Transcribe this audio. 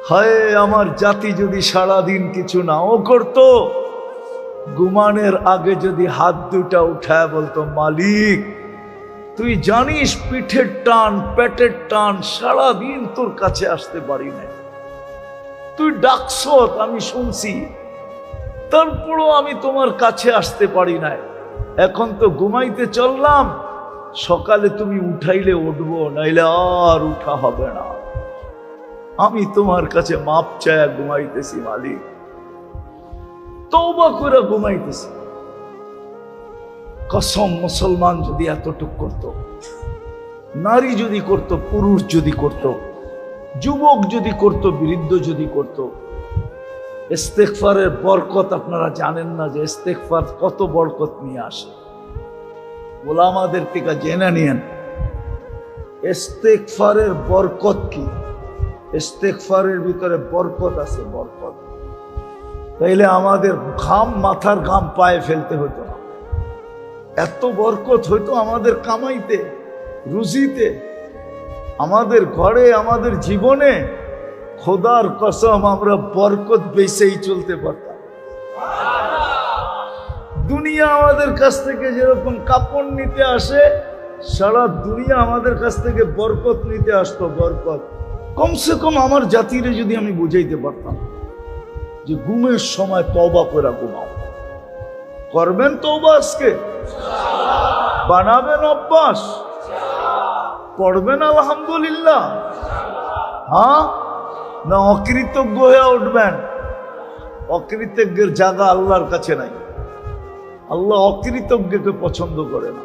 হায় আমার জাতি যদি সারাদিন কিছু নাও করত, ঘুমানোর আগে যদি হাত দুটা উঠায় বলতো, মালিক তুই জানিস পিঠের টান পেটের টান, সারাদিন তোর কাছে আসতে পারি না, তুই ডাকছ আমি শুনছি, তারপরও আমি তোমার কাছে আসতে পারি না, এখন তো ঘুমাইতে চললাম, সকালে তুমি উঠাইলে উঠবো, নাইলে আর উঠা হবে না, আমি তোমার কাছে মাপ চায়া ঘুমাইতেছি মালিক, তওবা করে ঘুমাইতেছি। কসম, মুসলমান যদি এতটুক করত, নারী যদি করত, পুরুষ যদি করত, যুবক যদি করত, বৃদ্ধ যদি করত, ইস্তেগফারের বরকত আপনারা জানেন না যে ইস্তেগফার কত বরকত নিয়ে আসে। ওলামাদের থেকে জেনে নিয়েন ইস্তেগফারের বরকত কি। ইস্তেগফারের ভিতরে বরকত আছে, বরকত। তাইলে আমাদের ঘাম, মাথার ঘাম পায়ে ফেলতে হতো না, এত বরকত হইতো আমাদের কামাইতে, রুজিতে, আমাদের ঘরে, আমাদের জীবনে। খোদার কসম আমরা বরকত বেচেই চলতে পারতাম। দুনিয়া আমাদের কাছ থেকে যেরকম কাপড় নিতে আসে, সারা দুনিয়া আমাদের কাছ থেকে বরকত নিতে আসতো, বরকত। কমসে কম আমার জাতিরে যদি আমি বুঝাইতে পারতাম যে ঘুমের সময় তওবা করে ঘুমাও, করবেন তওবা, আজকে বানাবেন অভ্যাস, পড়বেন আলহামদুলিল্লাহ, হ্যাঁ না অকৃতজ্ঞ হয়ে উঠবেন? অকৃতজ্ঞের জায়গা আল্লাহর কাছে নাই, আল্লাহ অকৃতজ্ঞকে পছন্দ করে না।